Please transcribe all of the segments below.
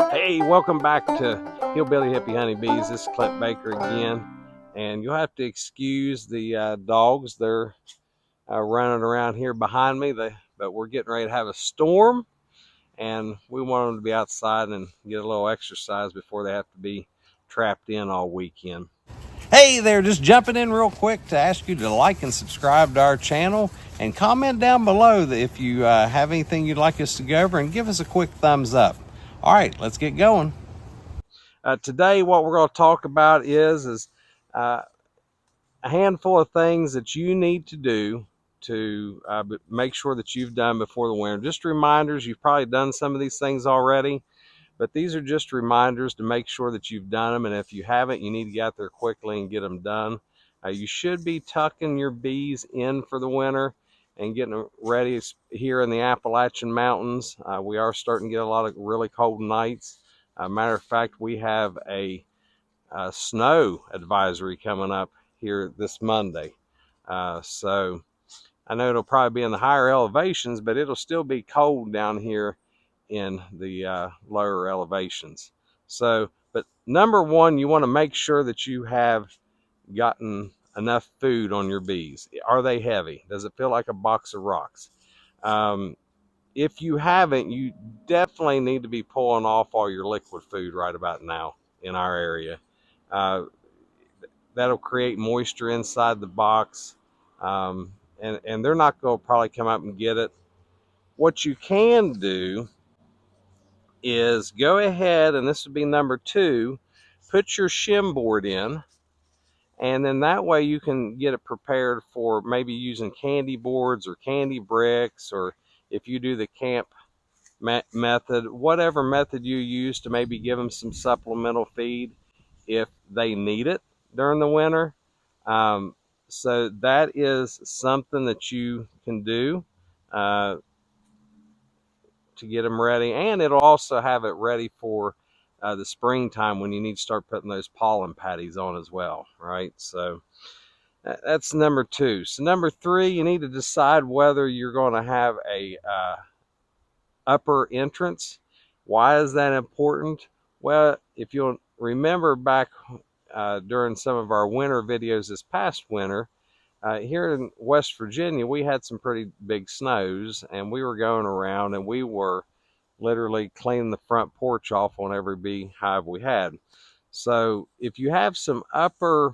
Hey, welcome back to Hillbilly Hippie Honeybees. This is Clint Baker again, and you'll have to excuse the dogs. They're running around here behind me, but we're getting ready to have a storm, and we want them to be outside and get a little exercise before they have to be trapped in all weekend. Hey there, just jumping in real quick to ask you to like and subscribe to our channel and comment down below if you have anything you'd like us to go over, and give us a quick thumbs up. All right, let's get going. Today, what we're going to talk about is uh, a handful of things that you need to do to make sure that you've done before the winter. Just reminders. You've probably done some of these things already, but these are just reminders to make sure that you've done them. And if you haven't, you need to get out there quickly and get them done. You should be tucking your bees in for the winter and getting them ready here in the Appalachian Mountains. We are starting to get a lot of really cold nights. Matter of fact, we have a snow advisory coming up here this Monday. So I know it'll probably be in the higher elevations, but it'll still be cold down here in the lower elevations. So, but number one, you want to make sure that you have gotten enough food on your bees. Are they heavy? Does it feel like a box of rocks? If you haven't, you definitely need to be pulling off all your liquid food right about now in our area. Uh, that'll create moisture inside the box, and they're not going to probably come up and get it. What you can do is go ahead, and this would be number two, put your shim board in, and then that way you can get it prepared for maybe using candy boards or candy bricks, or if you do the camp method, whatever method you use to maybe give them some supplemental feed if they need it during the winter. Um, so that is something that you can do uh, to get them ready, and it'll also have it ready for the springtime when you need to start putting those pollen patties on as well, right? So that's number two. So number three, you need to decide whether you're going to have a upper entrance. Why is that important? Well, if you'll remember back during some of our winter videos this past winter, here in West Virginia, we had some pretty big snows, and we were going around and we were literally cleaning the front porch off on every beehive we had. So if you have some upper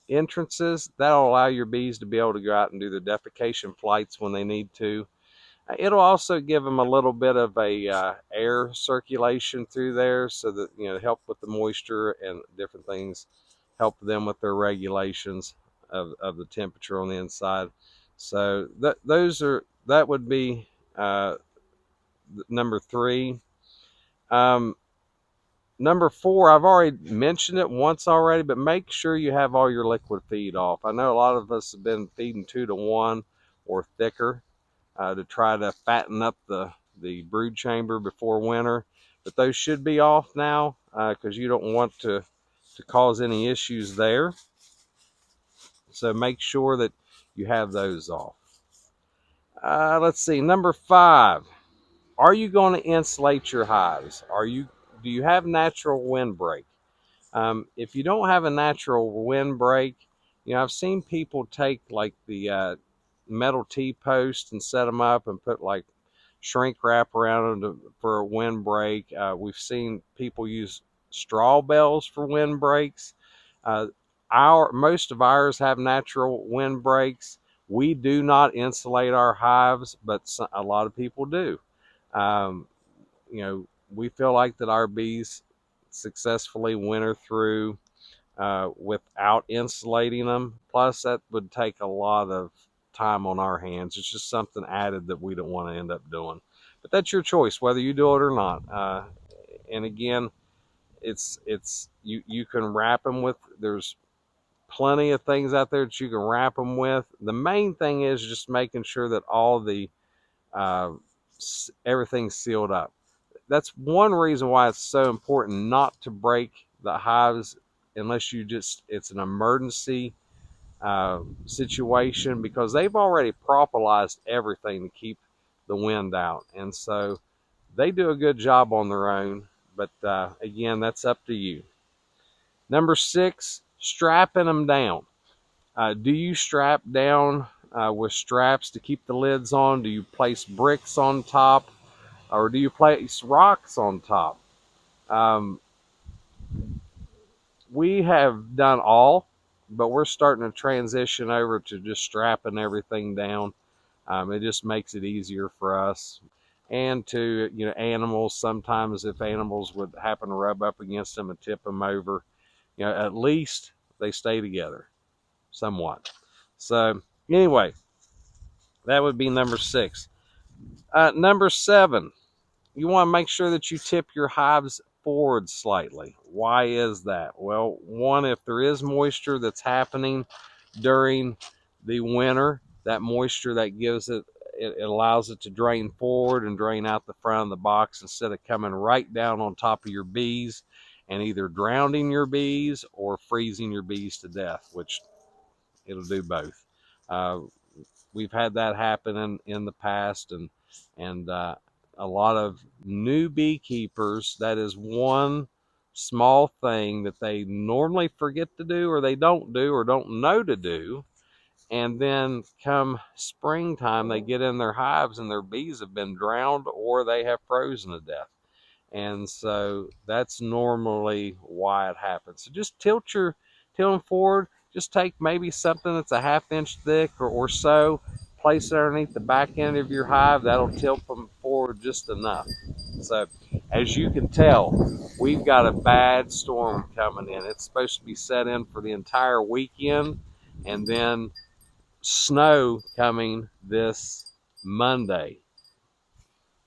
entrances, that'll allow your bees to be able to go out and do the defecation flights when they need to. It'll also give them a little bit of a air circulation through there, so that help with the moisture and different things, help them with their regulations of the temperature on the inside. So that would be number three. Number four, I've already mentioned it once already, but make sure you have all your liquid feed off. I know a lot of us have been feeding 2-to-1 or thicker to try to fatten up the brood chamber before winter, but those should be off now because you don't want to cause any issues there. So make sure that you have those off. Let's see, number five, are you going to insulate your hives? Do you have natural windbreak? If you don't have a natural windbreak, I've seen people take like the metal T-post and set them up and put like shrink wrap around them for a windbreak. We've seen people use straw bales for windbreaks. Uh, most of ours have natural windbreaks. We do not insulate our hives, but a lot of people do. Um, we feel like that our bees successfully winter through without insulating them. Plus, that would take a lot of time on our hands. It's just something added that we don't want to end up doing. But that's your choice, whether you do it or not. And again, it's you can wrap them with. There's plenty of things out there that you can wrap them with. The main thing is just making sure that all the uh, everything's sealed up. That's one reason why it's so important not to break the hives unless it's an emergency situation, because they've already propolised everything to keep the wind out, and so they do a good job on their own. But again, that's up to you. Number 6, strapping them down. Do you strap down with straps to keep the lids on? Do you place bricks on top, or do you place rocks on top? Um, we have done all, but we're starting to transition over to just strapping everything down. It just makes it easier for us, and to, animals. Sometimes if animals would happen to rub up against them and tip them over, at least they stay together somewhat. So anyway, that would be number 6. Number 7, you want to make sure that you tip your hives forward slightly. Why is that? Well, one, if there is moisture that's happening during the winter, that moisture that gives it allows it to drain forward and drain out the front of the box instead of coming right down on top of your bees and either drowning your bees or freezing your bees to death, which it'll do both. Uh, we've had that happen in the past, and a lot of new beekeepers, that is one small thing that they normally forget to do, or they don't do, or don't know to do. And then come springtime, they get in their hives and their bees have been drowned or they have frozen to death. And so that's normally why it happens. So just tilt them forward. Just take maybe something that's a 1/2 inch thick or so, place it underneath the back end of your hive. That'll tilt them forward just enough. So as you can tell, we've got a bad storm coming in. It's supposed to be set in for the entire weekend, and then snow coming this Monday.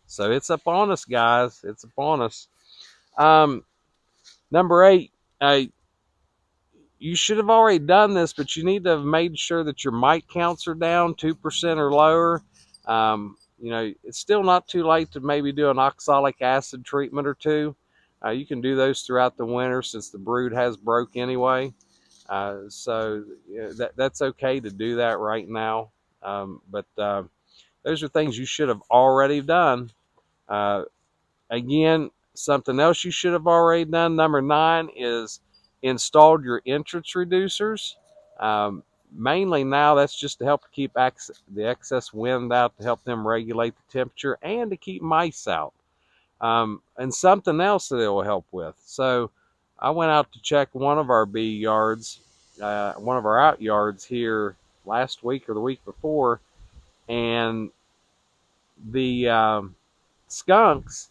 So it's upon us, guys. It's upon us. Um, Number 8, you should have already done this, but you need to have made sure that your mite counts are down 2% or lower. It's still not too late to maybe do an oxalic acid treatment or two. You can do those throughout the winter since the brood has broke anyway. So that's okay to do that right now. But those are things you should have already done. Again, something else you should have already done, number 9, is installed your entrance reducers. Mainly now, that's just to help keep the excess wind out, to help them regulate the temperature, and to keep mice out. And something else that it will help with. So I went out to check one of our bee yards, one of our out yards here last week or the week before, and the skunks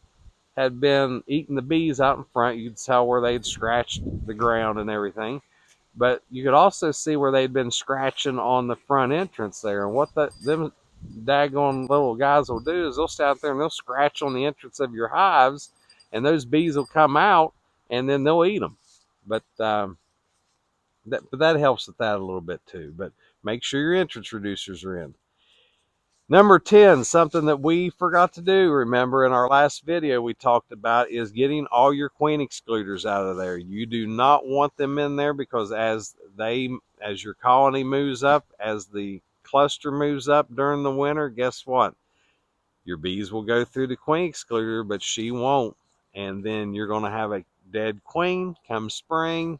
had been eating the bees out in front. You could tell where they'd scratched the ground and everything. But you could also see where they'd been scratching on the front entrance there. And what them daggone little guys will do is they'll stay out there and they'll scratch on the entrance of your hives, and those bees will come out and then they'll eat them. But that helps with that a little bit too. But make sure your entrance reducers are in. Number 10, something that we forgot to do, remember in our last video we talked about, is getting all your queen excluders out of there. You do not want them in there because as your colony moves up, as the cluster moves up during the winter, guess what? Your bees will go through the queen excluder, but she won't. And then you're going to have a dead queen come spring,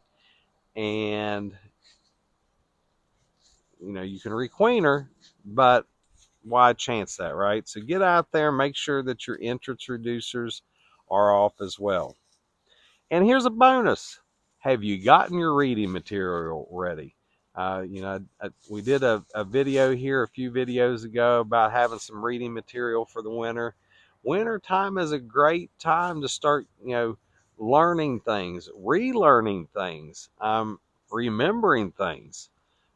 and you can requeen her, but why chance that, right? So get out there, make sure that your entrance reducers are off as well. And here's a bonus. Have you gotten your reading material ready? We did a video here a few videos ago about having some reading material for the winter. Winter time is a great time to start, learning things, relearning things, remembering things.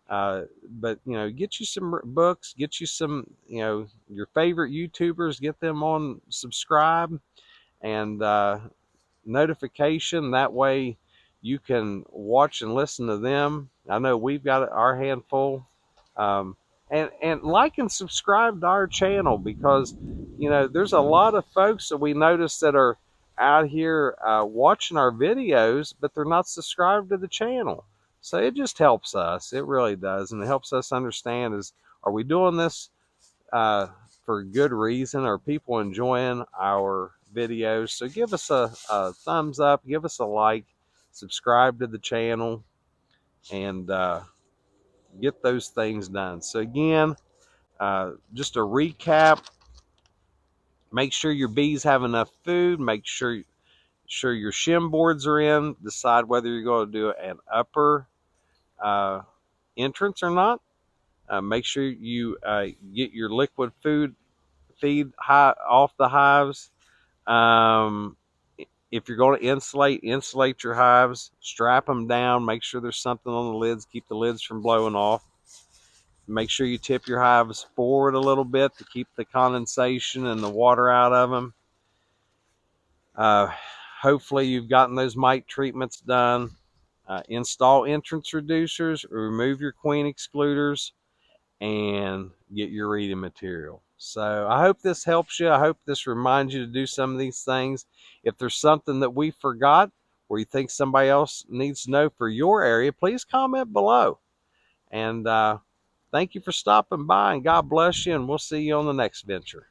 But get you some books, get you some, your favorite YouTubers, get them on subscribe and notification. That way you can watch and listen to them. I know we've got our handful. And like and subscribe to our channel, because there's a lot of folks that we notice that are out here watching our videos, but they're not subscribed to the channel. So it just helps us. It really does. And it helps us understand, are we doing this for good reason? Are people enjoying our videos. So give us a thumbs up, give us a like, subscribe to the channel, and get those things done. So again, just a recap: make sure your bees have enough food. Make sure your shim boards are in. Decide whether you're going to do an upper entrance or not. Make sure you get your liquid feed off the hives. Um, if you're going to insulate your hives. Strap them down. Make sure there's something on the lids. Keep the lids from blowing off. Make sure you tip your hives forward a little bit to keep the condensation and the water out of them. Hopefully you've gotten those mite treatments done. Install entrance reducers, remove your queen excluders, and get your reading material. So I hope this helps you. I hope this reminds you to do some of these things. If there's something that we forgot or you think somebody else needs to know for your area, please comment below. And thank you for stopping by, and God bless you, and we'll see you on the next venture.